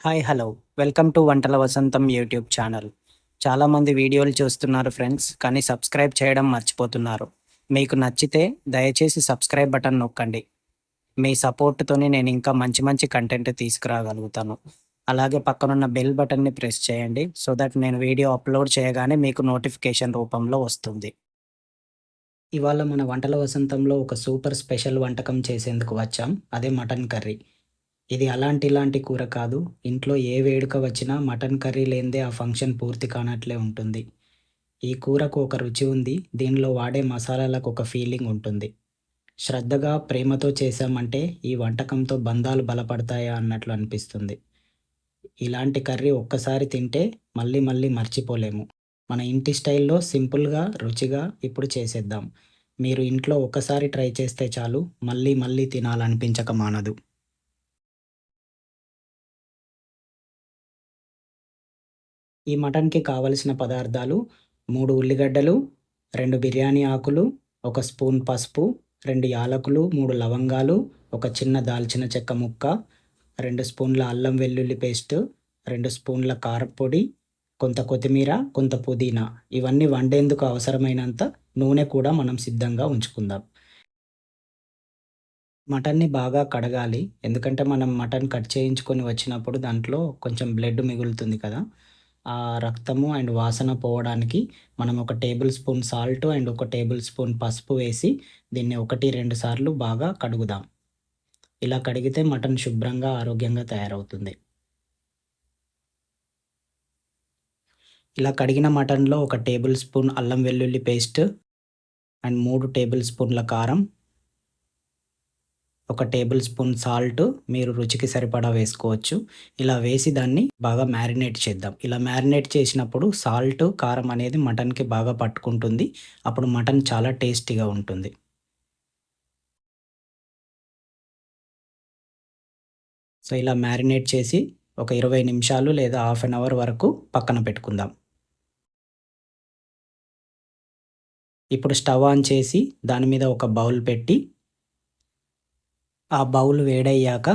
Hi hello welcome to వంటల వసంతం YouTube channel. చాలామంది వీడియోలు చూస్తున్నారు ఫ్రెండ్స్, కానీ సబ్స్క్రైబ్ చేయడం మర్చిపోతున్నారు. మీకు నచ్చితే దయచేసి సబ్స్క్రైబ్ బటన్ నొక్కండి. మీ సపోర్ట్తోని నేను ఇంకా మంచి మంచి కంటెంట్ తీసుకురాగలుగుతాను. అలాగే పక్కనున్న బెల్ బటన్ని ప్రెస్ చేయండి సో దట్ నేను వీడియో అప్లోడ్ చేయగానే మీకు నోటిఫికేషన్ రూపంలో వస్తుంది. ఇవాళ మన వంటల వసంతంలో ఒక సూపర్ స్పెషల్ వంటకం చేసేందుకు వచ్చాం. అదే మటన్ కర్రీ. ఇది అలాంటి ఇలాంటి కూర కాదు. ఇంట్లో ఏ వేడుక వచ్చినా మటన్ కర్రీ లేనిదే ఆ ఫంక్షన్ పూర్తి కానట్లే ఉంటుంది. ఈ కూరకు ఒక రుచి ఉంది. దీనిలో వాడే మసాలాలకు ఒక ఫీలింగ్ ఉంటుంది. శ్రద్ధగా, ప్రేమతో చేశామంటే ఈ వంటకంతో బంధాలు బలపడతాయా అన్నట్లు అనిపిస్తుంది. ఇలాంటి కర్రీ ఒక్కసారి తింటే మళ్ళీ మళ్ళీ మర్చిపోలేము. మన ఇంటి స్టైల్‌లో సింపుల్‌గా, రుచిగా ఇప్పుడు చేసేద్దాం. మీరు ఇంట్లో ఒక్కసారి ట్రై చేస్తే చాలు, మళ్ళీ మళ్ళీ తినాలనిపించక మానదు. ఈ మటన్‌కి కావలసిన పదార్థాలు: 3 ఉల్లిగడ్డలు, 2 బిర్యానీ ఆకులు, 1 స్పూన్ పసుపు, 2 యాలకులు, 3 లవంగాలు, ఒక చిన్న దాల్చిన చెక్క ముక్క, 2 స్పూన్ల అల్లం వెల్లుల్లి పేస్ట్, 2 స్పూన్ల కారప్పొడి, కొంత కొత్తిమీర, కొంత పుదీనా. ఇవన్నీ వండేందుకు అవసరమైనంత నూనె కూడా మనం సిద్ధంగా ఉంచుకుందాం. మటన్‌ని బాగా కడగాలి. ఎందుకంటే మనం మటన్ కట్ చేయించుకొని వచ్చినప్పుడు దాంట్లో కొంచెం బ్లడ్ మిగులుతుంది కదా! ఆ రక్తము అండ్ వాసన పోవడానికి మనం ఒక టేబుల్ స్పూన్ సాల్ట్ అండ్ ఒక టేబుల్ స్పూన్ పసుపు వేసి దీన్ని 1, 2 సార్లు బాగా కడుగుదాం. ఇలా కడిగితే మటన్ శుభ్రంగా, ఆరోగ్యంగా తయారవుతుంది. ఇలా కడిగిన మటన్‌లో ఒక టేబుల్ స్పూన్ అల్లం వెల్లుల్లి పేస్ట్ అండ్ 3 టేబుల్ స్పూన్ల కారం, ఒక టేబుల్ స్పూన్ సాల్ట్ మీరు రుచికి సరిపడా వేసుకోవచ్చు. ఇలా వేసి దాన్ని బాగా మ్యారినేట్ చేద్దాం. ఇలా మ్యారినేట్ చేసినప్పుడు సాల్ట్, కారం అనేది మటన్‌కి బాగా పట్టుకుంటుంది. అప్పుడు మటన్ చాలా టేస్టీగా ఉంటుంది. సో, ఇలా మ్యారినేట్ చేసి ఒక 20 నిమిషాలు లేదా హాఫ్ అన్ అవర్ వరకు పక్కన పెట్టుకుందాం. ఇప్పుడు స్టవ్ ఆన్ చేసి దాని మీద ఒక బౌల్ పెట్టి, ఆ బౌల్ వేడయ్యాక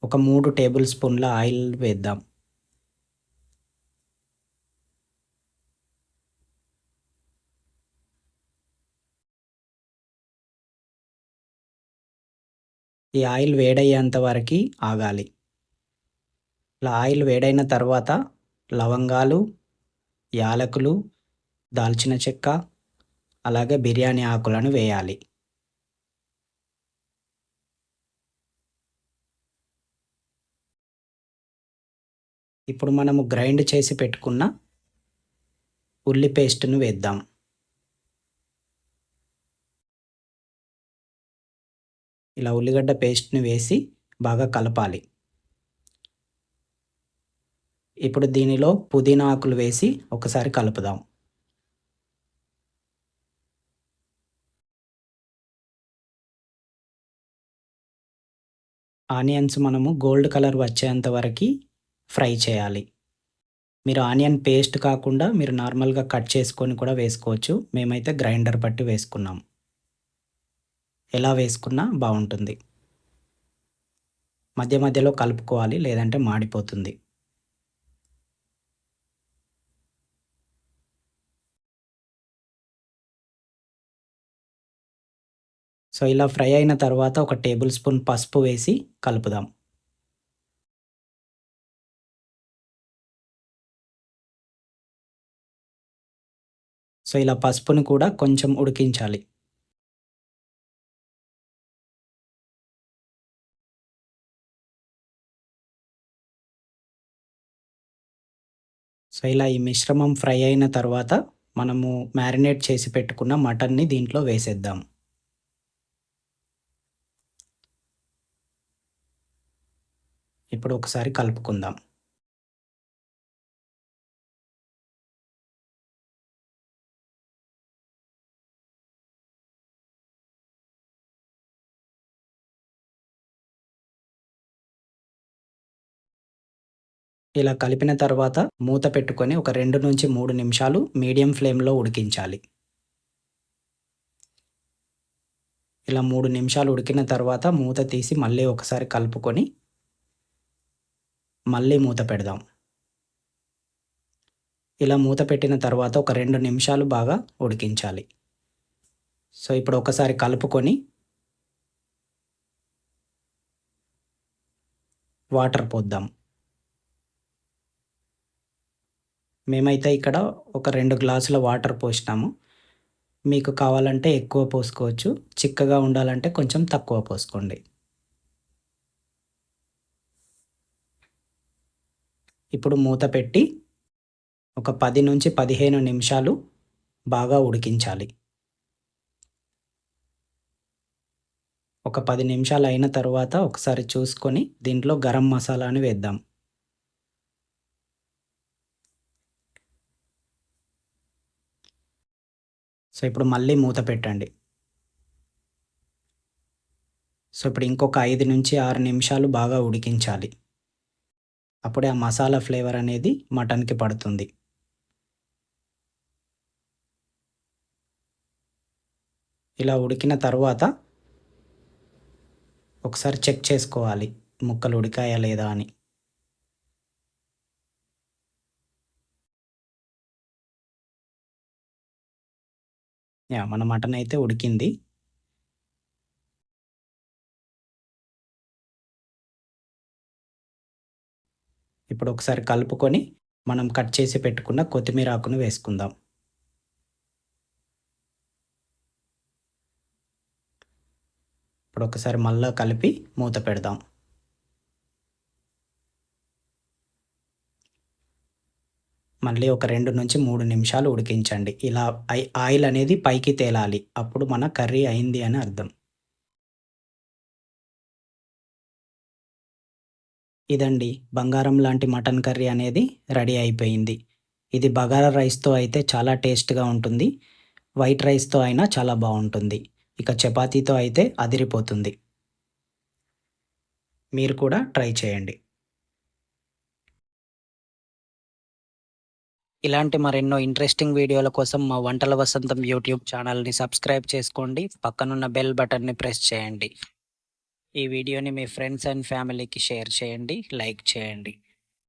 ఒక 3 టేబుల్ స్పూన్ల ఆయిల్ వేద్దాం. ఈ ఆయిల్ వేడయ్యేంత వరకి ఆగాలి. ఇలా ఆయిల్ వేడైన తర్వాత లవంగాలు, యాలకులు, దాల్చిన చెక్క, అలాగే బిర్యానీ ఆకులను వేయాలి. ఇప్పుడు మనము గ్రైండ్ చేసి పెట్టుకున్న ఉల్లి పేస్ట్‌ను వేద్దాం. ఇలా ఉల్లిగడ్డ పేస్ట్‌ని వేసి బాగా కలపాలి. ఇప్పుడు దీనిలో పుదీనా ఆకులు వేసి ఒకసారి కలుపుదాం. ఆనియన్స్ మనము గోల్డ్ కలర్ వచ్చేంత వరకి ఫ్రై చేయాలి. మీరు ఆనియన్ పేస్ట్ కాకుండా మీరు నార్మల్‌గా కట్ చేసుకొని కూడా వేసుకోవచ్చు. మేమైతే గ్రైండర్ పట్టి వేసుకున్నాం. ఎలా వేసుకున్నా బావుంటుంది. మధ్య మధ్యలో కలుపుకోవాలి, లేదంటే మాడిపోతుంది. సో, ఇలా ఫ్రై అయిన తర్వాత ఒక టేబుల్ స్పూన్ పసుపు వేసి కలుపుదాం. సో, ఇలా పసుపుని కూడా కొంచెం ఉడికించాలి. సో, ఇలా ఈ మిశ్రమం ఫ్రై అయిన తర్వాత మనము మ్యారినేట్ చేసి పెట్టుకున్న మటన్‌ని దీంట్లో వేసేద్దాం. ఇప్పుడు ఒకసారి కలుపుకుందాం. ఇలా కలిపిన తర్వాత మూత పెట్టుకొని ఒక 2-3 నిమిషాలు మీడియం ఫ్లేమ్‌లో ఉడికించాలి. ఇలా 3 నిమిషాలు ఉడికిన తర్వాత మూత తీసి మళ్ళీ ఒకసారి కలుపుకొని, 2 నిమిషాలు 3 నిమిషాలు ఉడికిన తర్వాత మనము మ్యారినేట్ చేసి పెట్టుకున్న మటన్‌ని దీంట్లో వేసేద్దాం. సో, ఇలా కలిపిన తర్వాత మూత పెట్టుకొని ఒక 2-3 నిమిషాలు మీడియం ఫ్లేమ్‌లో ఉడికించాలి. ఇలా 3 నిమిషాలు ఉడికిన తర్వాత మళ్ళీ మూత పెడదాం. ఇలా మూత పెట్టిన తర్వాత ఒక 2 నిమిషాలు బాగా ఉడికించాలి. సో, ఇప్పుడు ఒకసారి కలుపుకొని వాటర్ పోద్దాం. మేమైతే ఇక్కడ ఒక 2 గ్లాసుల వాటర్ పోసినాము. మీకు కావాలంటే ఎక్కువ పోసుకోవచ్చు. చిక్కగా ఉండాలంటే కొంచెం తక్కువ పోసుకోండి. ఇప్పుడు మూత పెట్టి ఒక 10-15 నిమిషాలు బాగా ఉడికించాలి. ఒక 10 నిమిషాలు అయిన తర్వాత ఒకసారి చూసుకొని దీంట్లో గరం మసాలాని వేద్దాం. సో, ఇప్పుడు మళ్ళీ మూత పెట్టండి. సో, ఇప్పుడు ఇంకొక 5-6 నిమిషాలు బాగా ఉడికించాలి. అప్పుడే ఆ మసాలా ఫ్లేవర్ అనేది మటన్‌కి పడుతుంది. ఇలా ఉడికిన తర్వాత ఒకసారి చెక్ చేసుకోవాలి. ముక్కలు ఉడికాయా లేదా అని. మన మటన్ అయితే ఉడికింది. ఇప్పుడు ఒకసారి కలుపుకొని మనం కట్ చేసి పెట్టుకున్న కొత్తిమీర ఆకును వేసుకుందాం. ఇప్పుడు ఒకసారి మళ్ళా కలిపి మూత పెడదాం. మళ్ళీ ఒక 2-3 నిమిషాలు ఉడికించండి. ఇలా ఆయిల్ అనేది పైకి తేలాలి. అప్పుడు మన కర్రీ అయింది అని అర్థం. ఇదండి బంగారం లాంటి మటన్ కర్రీ అనేది రెడీ అయిపోయింది. ఇది బగారా రైస్‌తో అయితే చాలా టేస్ట్‌గా ఉంటుంది. వైట్ రైస్‌తో అయినా చాలా బావుంటుంది. ఇక చపాతీతో అయితే అదిరిపోతుంది. మీరు కూడా ట్రై చేయండి. ఇలాంటి మరెన్నో ఇంట్రెస్టింగ్ వీడియోల కోసం మా వంటల వసంతం యూట్యూబ్ ఛానల్‌ని సబ్స్క్రైబ్ చేసుకోండి. పక్కనున్న బెల్ బటన్‌ని ప్రెస్ చేయండి. ఈ వీడియోని మీ ఫ్రెండ్స్ అండ్ ఫ్యామిలీకి షేర్ చేయండి. లైక్ చేయండి.